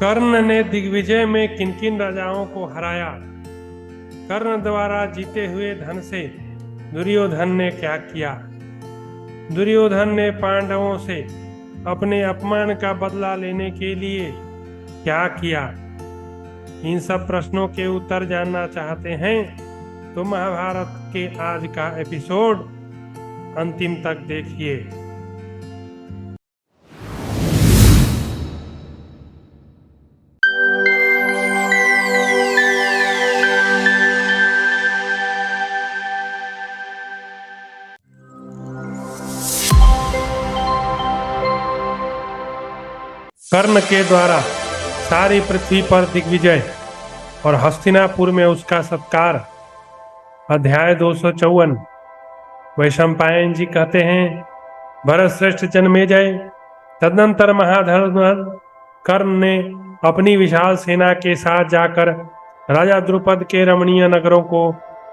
कर्ण ने दिग्विजय में किन किन राजाओं को हराया? कर्ण द्वारा जीते हुए धन से दुर्योधन ने क्या किया? दुर्योधन ने पांडवों से अपने अपमान का बदला लेने के लिए क्या किया? इन सब प्रश्नों के उत्तर जानना चाहते हैं तो महाभारत के आज का एपिसोड अंतिम तक देखिए। कर्ण के द्वारा सारी पृथ्वी पर दिग्विजय और हस्तिनापुर में उसका सत्कार। अध्याय 254। वैशंपायन जी कहते हैं, भरत श्रेष्ठ जन्मेजय, तदनंतर महाधर्म कर्ण ने अपनी विशाल सेना के साथ जाकर राजा द्रुपद के रमणीय नगरों को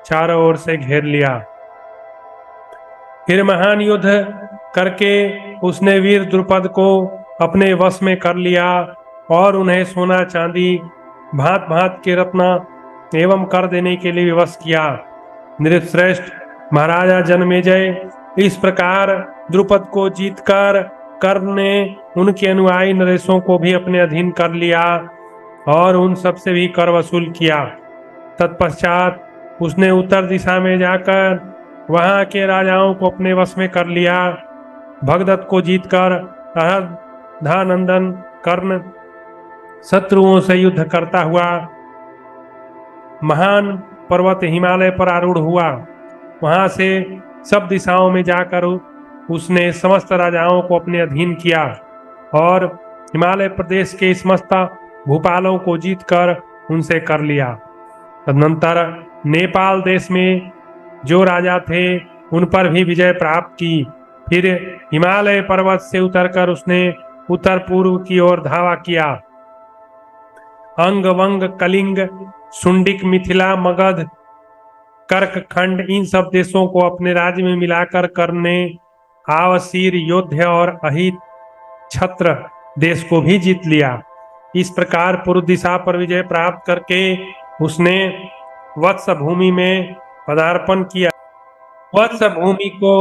चारों ओर से घेर लिया। फिर महान युद्ध करके उसने वीर द्रुपद को अपने वश में कर लिया और उन्हें सोना चांदी भांत भांत के रत्न एवं कर देने के लिए विवश किया। नृपश्रेष्ठ महाराजा जन्मेजय, इस प्रकार द्रुपद को जीतकर कर्ण ने उनके अनुयायी नरेशों को भी अपने अधीन कर लिया और उन सब से भी कर वसूल किया। तत्पश्चात उसने उत्तर दिशा में जाकर वहां के राजाओं को अपने वश में कर लिया। भगदत्त को जीतकर धानंदन कर्ण शत्रुओं से युद्ध करता हुआ महान पर्वत हिमालय पर आरूढ़ हुआ। वहां से सब दिशाओं में जाकर उसने समस्त राजाओं को अपने अधीन किया और हिमालय प्रदेश के समस्त भूपालों को जीतकर उनसे कर लिया। तदनंतर नेपाल देश में जो राजा थे उन पर भी विजय प्राप्त की। फिर हिमालय पर्वत से उतरकर उसने उत्तर पूर्व की ओर धावा किया। अंग वंग कलिंग सुंडिक मिथिला मगध कर्क खंड इन सब देशों को अपने राज्य में मिलाकर कर्ण ने आवसीर योध्य और अहित छत्र देश को भी जीत लिया। इस प्रकार पूर्व दिशा पर विजय प्राप्त करके उसने वत्स भूमि में पदार्पण किया। वत्स भूमि को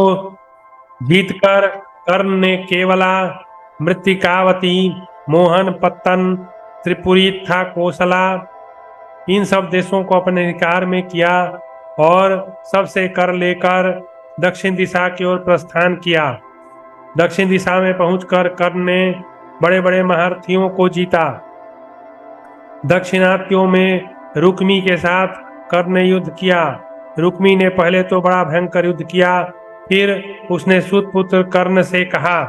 जीतकर कर्ण ने केवला, मृत्तिकावती, मोहन पत्तन, त्रिपुरीथा, कोसला इन सब देशों को अपने अधिकार में किया और सबसे कर लेकर दक्षिण दिशा की ओर प्रस्थान किया। दक्षिण दिशा में पहुंचकर कर्ण ने बड़े बड़े महारथियों को जीता। दक्षिणात्यों में रुक्मी के साथ कर्ण ने युद्ध किया। रुक्मी ने पहले तो बड़ा भयंकर युद्ध किया, फिर उसने सूतपुत्र कर्ण से कहा,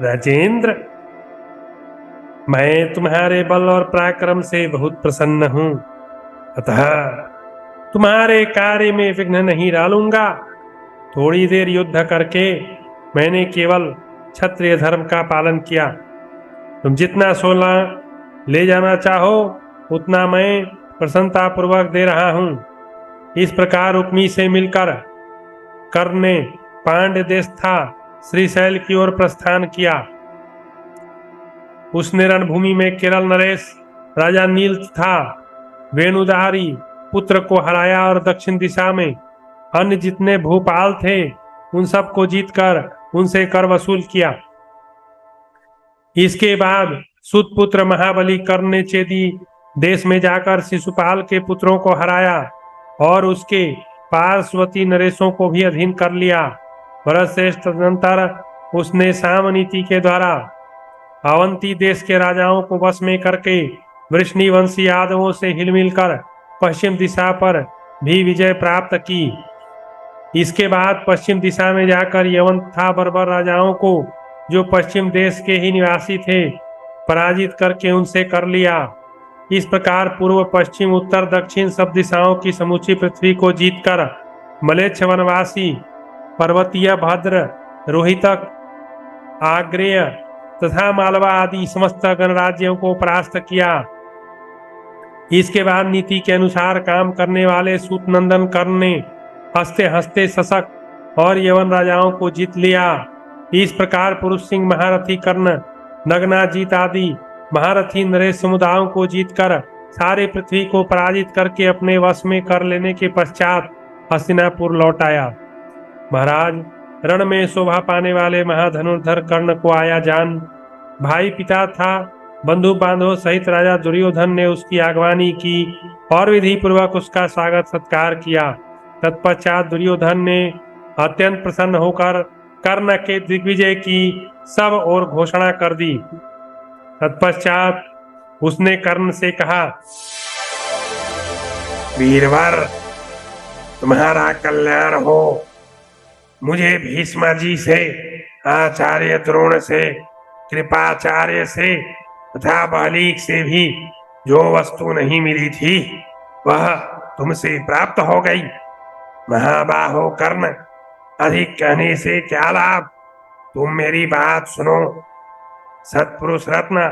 राजेंद्र, मैं तुम्हारे बल और पराक्रम से बहुत प्रसन्न हूं, अतः तुम्हारे कार्य में विघ्न नहीं डालूंगा। थोड़ी देर युद्ध करके मैंने केवल क्षत्रिय धर्म का पालन किया। तुम जितना सोना ले जाना चाहो उतना मैं प्रसन्नता पूर्वक दे रहा हूं। इस प्रकार रुक्मी से मिलकर कर्ण ने पांड्य देश था श्रीशैल की ओर प्रस्थान किया। उसने रणभूमि में केरल नरेश राजा नील था वेणुधारी पुत्र को हराया और दक्षिण दिशा में अन्य जितने भूपाल थे उन सब को जीतकर उनसे कर वसूल किया। इसके बाद सुतपुत्र महाबली कर्ण ने चेदी देश में जाकर शिशुपाल के पुत्रों को हराया और उसके पार्श्वती नरेशों को भी अधीन कर लिया। भरतश्रेष्ठ तदनंतर उसने सामनीति के द्वारा अवंती देश के राजाओं को वश में करके वृष्णिवंशी यादवों से हिलमिल कर पश्चिम दिशा पर भी विजय प्राप्त की। इसके बाद पश्चिम दिशा में जाकर यवनथा बर्बर राजाओं को, जो पश्चिम देश के ही निवासी थे, पराजित करके उनसे कर लिया। इस प्रकार पूर्व पश्चिम उत्तर दक्षिण सब दिशाओं की समूची पृथ्वी को जीतकर मलेच्छ वनवासी पर्वतीय भद्र, रोहितक, आग्नेय तथा मालवा आदि समस्त गणराज्यों को परास्त किया। इसके बाद नीति के अनुसार काम करने वाले सूतनंदन कर्ण ने हंसते हंसते शशक और यवन राजाओं को जीत लिया इस प्रकार पुरुष सिंह महारथी कर्ण, नग्नाजीत आदि महारथी नरेश समुदायों को जीतकर सारे पृथ्वी को पराजित करके अपने वश में कर लेने के पश्चात हस्तिनापुर लौट आया। महाराज, रण में शोभा पाने वाले महाधनुर्धर कर्ण को आया जान भाई पिता था। बंधु बांधवों सहित राजा दुर्योधन ने उसकी आगवानी की और विधि पूर्वक उसका स्वागत सत्कार किया। तत्पश्चात दुर्योधन ने अत्यंत प्रसन्न होकर कर्ण के दिग्विजय की सब ओर घोषणा कर दी। तत्पश्चात उसने कर्ण से कहा, वीरवर, तुम्हारा कल्याण हो। मुझे भीष्म जी से, आचार्य द्रोण से, कृपाचार्य से तथा बालीक से भी जो वस्तु नहीं मिली थी वह तुमसे प्राप्त हो गई। महाबाहो कर्ण, अधिक कहने से क्या लाभ? तुम मेरी बात सुनो। सत्पुरुष रत्न,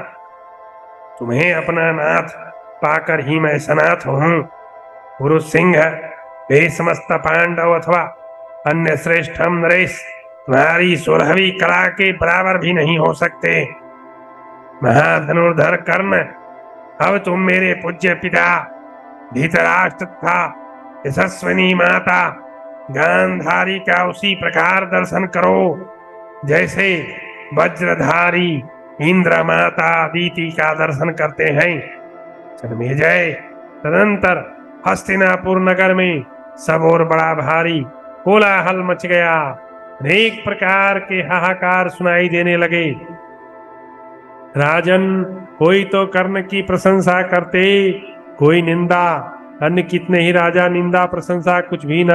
तुम्हें अपना नाथ पाकर ही मैं सनाथ हूं। पुरुष सिंह, वे समस्त पांडव अथवा अन्य श्रेष्ठम नरेश तुम्हारी 16वीं कला के बराबर भी नहीं हो सकते। महाधनुर्धर कर्ण, अब तुम मेरे पूज्य पिता धृतराष्ट्र तथा यशस्विनी माता गांधारी का उसी प्रकार दर्शन करो जैसे वज्रधारी इंद्र माता अदिति का दर्शन करते हैं। जन्मेजय, तदंतर हस्तिनापुर नगर में सब और बड़ा भारी कोलाहल मच गया। अनेक प्रकार के हाहाकार सुनाई देने लगे। राजन, कोई तो कर्ण की प्रशंसा करते, कोई निंदा। अन्य कितने ही राजा निंदा प्रशंसा कुछ भी न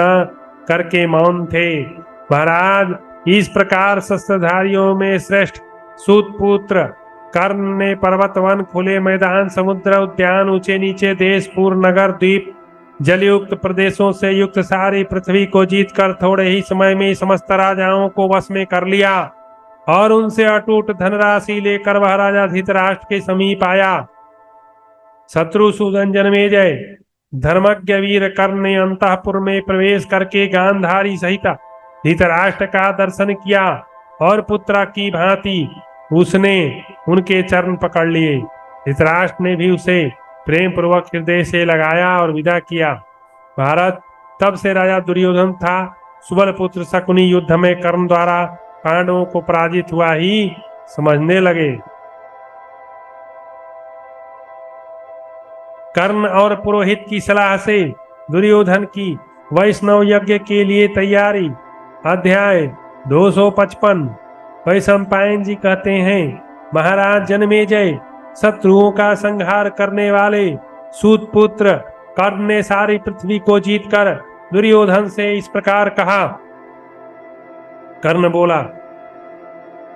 करके मौन थे। महाराज, इस प्रकार शस्त्रधारियों में श्रेष्ठ सूतपुत्र कर्ण ने पर्वत, वन, खुले मैदान, समुद्र, उद्यान, ऊंचे नीचे देश, पूर्व, नगर, द्वीप, जलयुक्त प्रदेशों से युक्त सारी पृथ्वी को जीतकर थोड़े ही समय में समस्त राजाओं को वश में कर लिया और उनसे अटूट धनराशि लेकर वह राजा धृतराष्ट्र के समीप आया। शत्रुसूदन जन्मेजय, धर्मज्ञ वीर कर्ण ने अंतःपुर में प्रवेश करके गांधारी सहित धृतराष्ट्र का दर्शन किया और पुत्र की भांति उसने उनके चरण पकड़ लिए। धृतराष्ट्र ने भी उसे प्रेम पूर्वक हृदय से लगाया और विदा किया। भारत, तब से राजा दुर्योधन था सुबल पुत्र शकुनी युद्ध में कर्ण द्वारा पांडवों को पराजित हुआ ही समझने लगे। कर्ण और पुरोहित की सलाह से दुर्योधन की वैष्णव यज्ञ के लिए तैयारी। अध्याय 255। वैशंपायन जी कहते हैं, महाराज जन्मेजय, शत्रुओं का संहार करने वाले सूतपुत्र कर्ण ने सारी पृथ्वी को जीतकर दुर्योधन से इस प्रकार कहा। कर्ण बोला,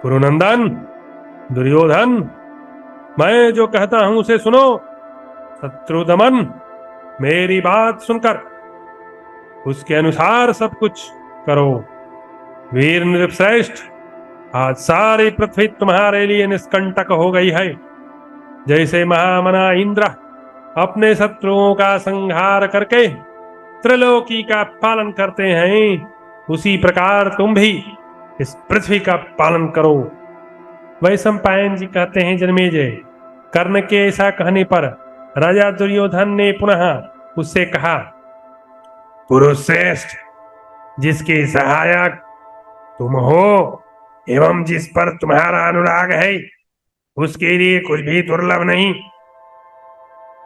कुरुनंदन, दुर्योधन, मैं जो कहता हूं उसे सुनो। शत्रुदमन, मेरी बात सुनकर उसके अनुसार सब कुछ करो। वीर नृपश्रेष्ठ, आज सारी पृथ्वी तुम्हारे लिए निष्कंटक हो गई है। जैसे महामना इंद्र अपने शत्रुओं का संहार करके त्रिलोकी का पालन करते हैं, उसी प्रकार तुम भी इस पृथ्वी का पालन करो। वैशंपायन जी कहते हैं, जन्मेजय, कर्ण के ऐसा कहने पर राजा दुर्योधन ने पुनः उससे कहा, पुरुष श्रेष्ठ, जिसके सहायक तुम हो एवं जिस पर तुम्हारा अनुराग है, उसके लिए कुछ भी दुर्लभ नहीं।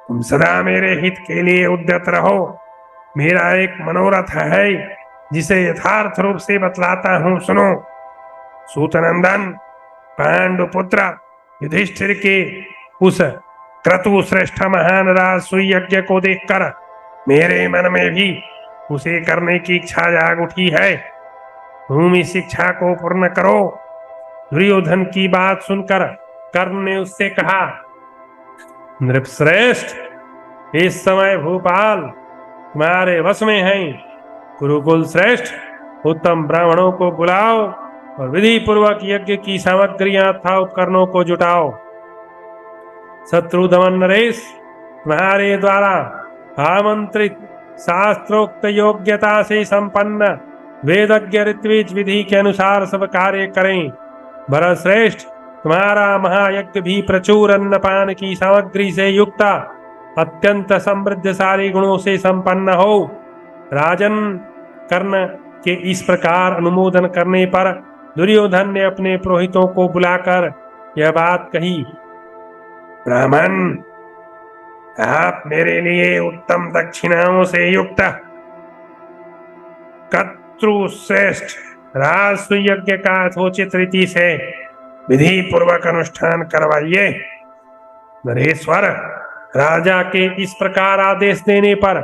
तुम सदा मेरे हित के लिए उद्यत रहो। मेरा एक मनोरथ है जिसे यथार्थ रूप से बतलाता हूं, सुनो। सूतनंदन, पांडुपुत्र युधिष्ठिर के उस क्रतु श्रेष्ठ महान राजसूय यज्ञ को देखकर मेरे मन में भी उसे करने की इच्छा जाग उठी है। तुम इस इच्छा को पूर्ण करो। दुर्योधन की बात सुनकर कर्ण ने उससे कहा, नृपश्रेष्ठ, इस समय भूपाल तुम्हारे वश में है। कुरुकुल श्रेष्ठ, उत्तम ब्राह्मणों को बुलाओ और विधि पूर्वक यज्ञ की सामग्रियां तथा उपकरणों को जुटाओ। शत्रुदमन नरेश, तुम्हारे द्वारा आमंत्रित शास्त्रोक्त योग्यता से संपन्न वेदज्ञ ऋत्विज विधि के अनुसार सब कार्य करें। भरत श्रेष्ठ, तुम्हारा महायज्ञ भी प्रचुर अन्नपान की सामग्री से युक्त अत्यंत समृद्धशाली गुणों से संपन्न हो। राजन, कर्ण के इस प्रकार अनुमोदन करने पर दुर्योधन ने अपने पुरोहितों को बुलाकर यह बात कही। ब्राह्मण, आप मेरे लिए उत्तम दक्षिणाओं से युक्त क्रतुश्रेष्ठ राजसूय यज्ञ का यथोचित रीति से विधि पूर्वक अनुष्ठान करवाइए। नरेश्वर, राजा के इस प्रकार आदेश देने पर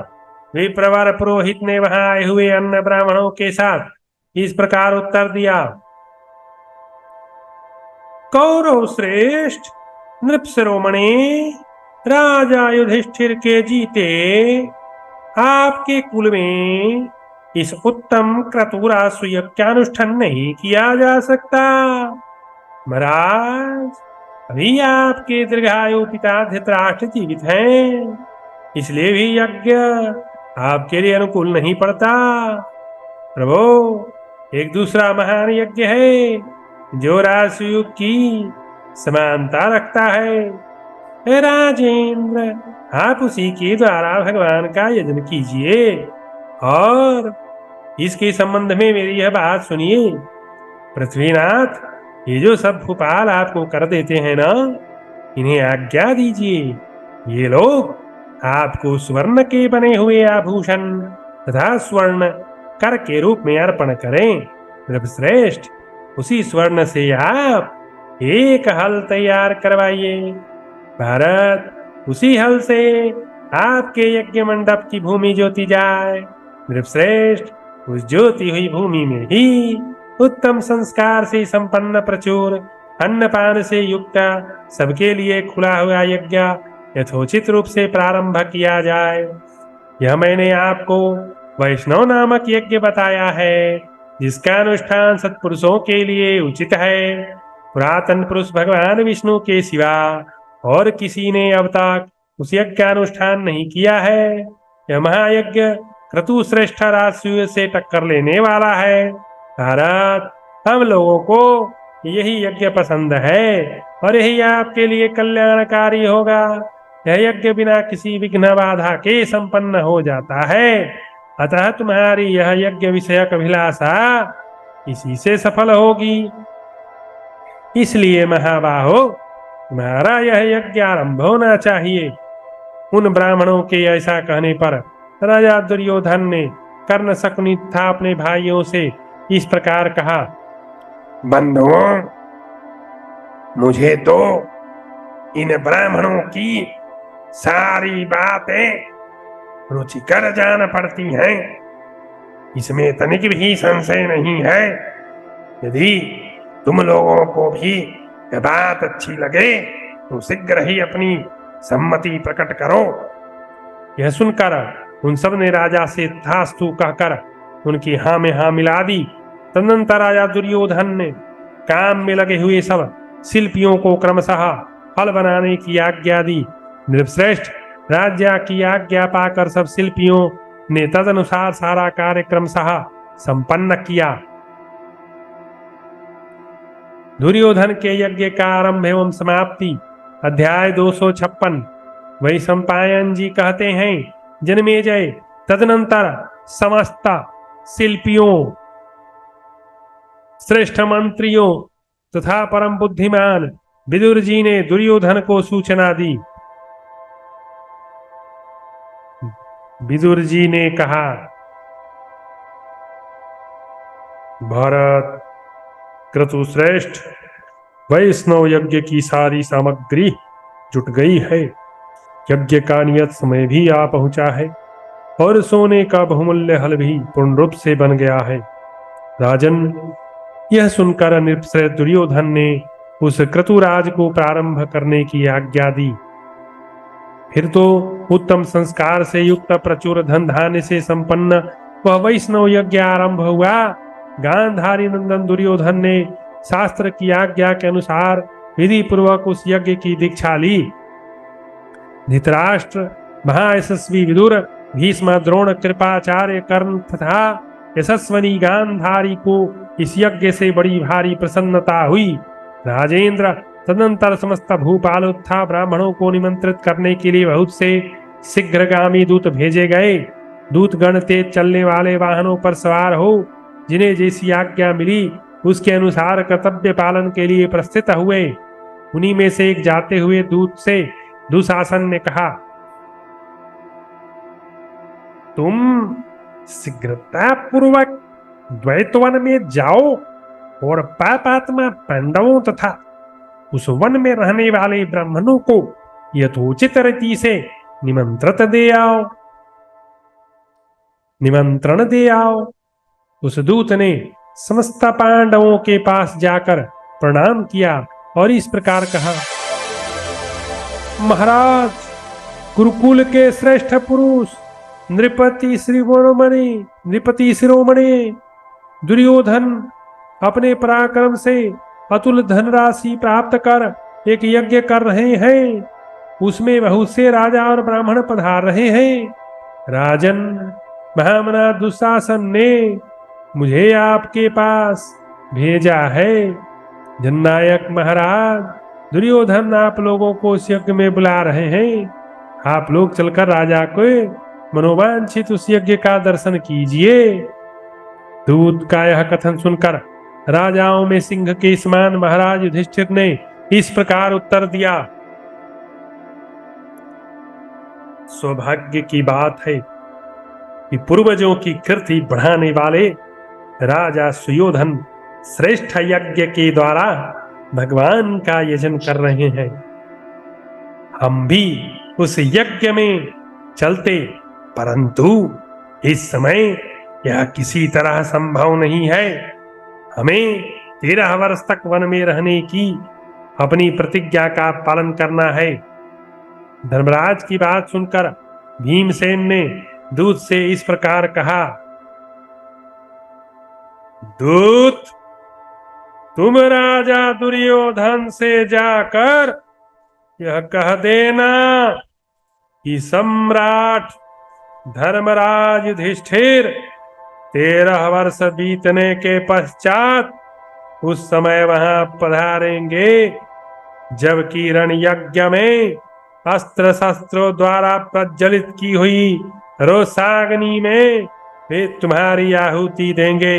विप्रवर पुरोहित ने वहां आए हुए अन्य ब्राह्मणों के साथ इस प्रकार उत्तर दिया। कौरव श्रेष्ठ नृपशिरोमणि, राजा युधिष्ठिर के जीते आपके कुल में इस उत्तम क्रतुरासुय का अनुष्ठान नहीं किया जा सकता। महाराज, अभी आपके दीर्घायु पिता धृतराष्ट्र जीवित हैं, इसलिए भी यज्ञ आपके लिए अनुकूल नहीं पड़ता। प्रभु, एक दूसरा महान यज्ञ है जो राजसूय की समानता रखता है। हे राजेंद्र, आप उसी के द्वारा भगवान का यजन कीजिए और इसके संबंध में मेरी यह बात सुनिए। पृथ्वीनाथ, ये जो सब भूपाल आपको कर देते हैं ना, इन्हें आज्ञा दीजिए ये लोग आपको स्वर्ण के बने हुए आभूषण तथा स्वर्ण कर के रूप में अर्पण करें। नृपश्रेष्ठ, उसी स्वर्ण से आप एक हल तैयार करवाइए। भारत, उसी हल से आपके यज्ञ मंडप की भूमि जोती जाए। नृपश्रेष्ठ, उस जोती हुई भूमि में ही उत्तम संस्कार से संपन्न प्रचुर अन्नपान से युक्त सबके लिए खुला हुआ यज्ञ यथोचित रूप से प्रारंभ किया जाए। यह मैंने आपको वैष्णव नामक यज्ञ बताया है, जिसका अनुष्ठान सत्पुरुषों के लिए उचित है। पुरातन पुरुष भगवान विष्णु के सिवा और किसी ने अब तक उस यज्ञ का अनुष्ठान नहीं किया है। यह महायज्ञ क्रतुश्रेष्ठ राजसूय से टक्कर लेने वाला है। भारत, हम लोगों को यही यज्ञ पसंद है और यही आपके लिए कल्याणकारी होगा। यह यज्ञ बिना किसी विघ्न बाधा के संपन्न हो जाता है, अतः तुम्हारी यह यज्ञ विषयक अभिलाषा इसी से सफल होगी। इसलिए महाबाहो, तुम्हारा यह यज्ञ आरंभ होना चाहिए। उन ब्राह्मणों के ऐसा कहने पर राजा दुर्योधन ने कर्ण, शकुनि तथा अपने भाइयों से इस प्रकार कहा। बंधुओं, मुझे तो इन ब्राह्मणों की सारी बातें रुचिकर जान पड़ती हैं, इसमें तनिक भी संशय नहीं है। यदि तुम लोगों को भी यह बात अच्छी लगे तो शीघ्र ही अपनी सम्मति प्रकट करो। यह सुनकर उन सब ने राजा से तथास्तु कहकर उनकी हाँ में हाँ मिला दी। तदनंतर राजा दुर्योधन ने काम में लगे हुए सब शिल्पियों को क्रमशः फल बनाने की आज्ञा दी। नृपश्रेष्ठ, राजा की आज्ञा पाकर सब शिल्पियों ने तदनुसार सारा कार्य क्रमशः संपन्न किया। दुर्योधन के यज्ञ का आरंभ एवं समाप्ति। अध्याय 256। वैशंपायन जी कहते हैं, जन्मेजय, तदनंतर समस्त शिल्पियों, श्रेष्ठ मंत्रियों तथा परम बुद्धिमान विदुर जी ने दुर्योधन को सूचना दी। विदुर जी ने कहा, भारत, क्रतुश्रेष्ठ, वैष्णव यज्ञ की सारी सामग्री जुट गई है। यज्ञ का नियत समय भी आ पहुंचा है और सोने का बहुमूल्य हल भी पूर्ण रूप से बन गया है। राजन, यह सुनकर नृपश्रेष्ठ दुर्योधन ने उस क्रतुराज को प्रारंभ करने की आज्ञा दी। फिर तो उत्तम संस्कार से युक्त प्रचुर धन धान्य से संपन्न वह वैष्णव यज्ञ आरंभ हुआ। गांधारी नंदन दुर्योधन ने शास्त्र की आज्ञा के अनुसार विधि पूर्वक उस यज्ञ की दीक्षा ली। धृतराष्ट्र, महायशस्वी विदुर, भीष्म, द्रोण, कृपाचार्य, कर्ण तथा यशस्वनी गांधारी को इस यज्ञ से बड़ी भारी प्रसन्नता हुई। राजेंद्र, तदनंतर समस्त भूपालोत्था ब्राह्मणों को निमंत्रित करने के लिए बहुत से शीघ्रगामी दूत भेजे गए। दूतगण तेज चलने वाले वाहनों पर सवार हो जिन्हें जैसी आज्ञा मिली उसके अनुसार कर्तव्य पालन के लिए प्रस्थित हुए। उन्हीं में से एक जाते हुए दूत से दुशासन ने कहा, तुम शीघ्रता पूर्वक द्वैतवन में जाओ और पापात्मा पांडवों तथा उस वन में रहने वाले ब्राह्मणों को यथोचित रीति से निमंत्रण दे आओ। उस दूत ने समस्त पांडवों के पास जाकर प्रणाम किया और इस प्रकार कहा, महाराज, गुरुकुल के श्रेष्ठ पुरुष नृपति शिरोमणि दुर्योधन अपने पराक्रम से अतुल धनराशि प्राप्त कर एक यज्ञ कर रहे हैं। उसमें बहुत से राजा और ब्राह्मण पधार रहे हैं। राजन, महामना दुशासन ने मुझे आपके पास भेजा है। जननायक महाराज, दुर्योधन आप लोगों को इस यज्ञ में बुला रहे हैं। आप लोग चलकर राजा को मनोवांछित उस यज्ञ का दर्शन कीजिए। दूत का यह कथन सुनकर राजाओं में सिंह के समान महाराज युधिष्ठिर ने इस प्रकार उत्तर दिया, सौभाग्य की बात है कि पूर्वजों की कीर्ति बढ़ाने वाले राजा सुयोधन श्रेष्ठ यज्ञ के द्वारा भगवान का यजन कर रहे हैं। हम भी उस यज्ञ में चलते, परंतु इस समय यह किसी तरह संभव नहीं है। हमें 13 वर्ष तक वन में रहने की अपनी प्रतिज्ञा का पालन करना है। धर्मराज की बात सुनकर भीमसेन ने दूत से इस प्रकार कहा, दूत, तुम राजा दुर्योधन से जाकर यह कह देना कि सम्राट धर्मराज युधिष्ठिर 13 वर्ष बीतने के पश्चात उस समय वहां पधारेंगे जबकि रण यज्ञ में अस्त्र शस्त्रों द्वारा प्रज्वलित की हुई रोषाग्नि में वे तुम्हारी आहुति देंगे।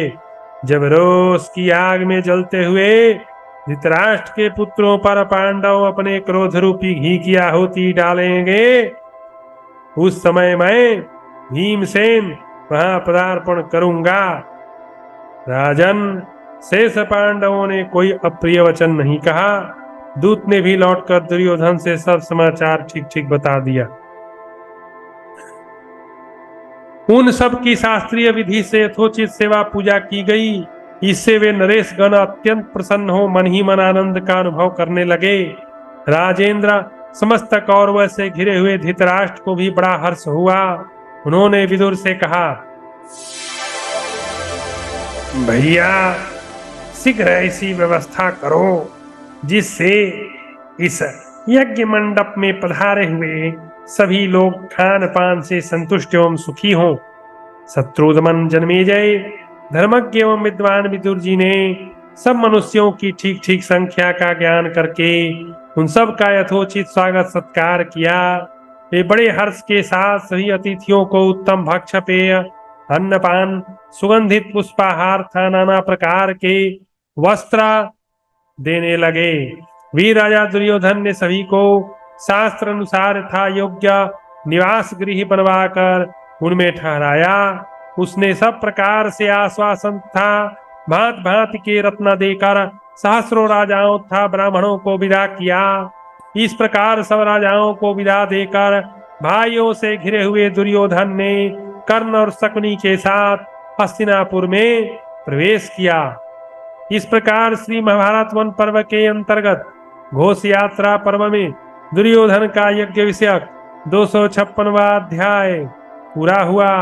जब रोष की आग में जलते हुए धृतराष्ट्र के पुत्रों पर पांडव अपने क्रोध रूपी घी की आहुति डालेंगे, उस समय मैं भीमसेन वहां पदार्पण करूंगा। राजन, शेष पांडवों ने कोई अप्रिय वचन नहीं कहा। दूत ने भी लौटकर दुर्योधन से सब समाचार ठीक ठीक बता दिया। उन सब की शास्त्रीय विधि से यथोचित सेवा पूजा की गई। इससे वे नरेश गण अत्यंत प्रसन्न हो मन ही मन आनंद का अनुभव करने लगे। राजेंद्र, समस्त कौरवों से घिरे हुए धृतराष्ट्र को भी बड़ा हर्ष हुआ। उन्होंने विदुर से कहा, भैया, शीघ्र ऐसी व्यवस्था करो जिससे इस यज्ञ मंडप में पधारे हुए सभी लोग खान पान से संतुष्ट एवं सुखी हों। शत्रुदमन, जन्मेजय, धर्मज्ञ एवं विद्वान विदुर जी ने सब मनुष्यों की ठीक ठीक संख्या का ज्ञान करके उन सब का यथोचित स्वागत सत्कार किया। वे बड़े हर्ष के साथ सभी अतिथियों को उत्तम भक्ष पेय, अन्नपान, सुगंधित पुष्पाहार तथा नाना प्रकार के वस्त्र देने लगे। वीर राजा दुर्योधन ने सभी को शास्त्र अनुसार था योग्य निवास गृह बनवाकर उनमें ठहराया। उसने सब प्रकार से आश्वासन था भांत भांत के रत्न देकर सहस्रों राजाओं तथा ब्राह्मणों को विदा किया। इस प्रकार सब राजाओं को विदा देकर भाइयों से घिरे हुए दुर्योधन ने कर्ण और शकुनी के साथ हस्तिनापुर में प्रवेश किया। इस प्रकार श्री महाभारत वन पर्व के अंतर्गत घोष यात्रा पर्व में दुर्योधन का यज्ञ विषयक 256वां अध्याय पूरा हुआ।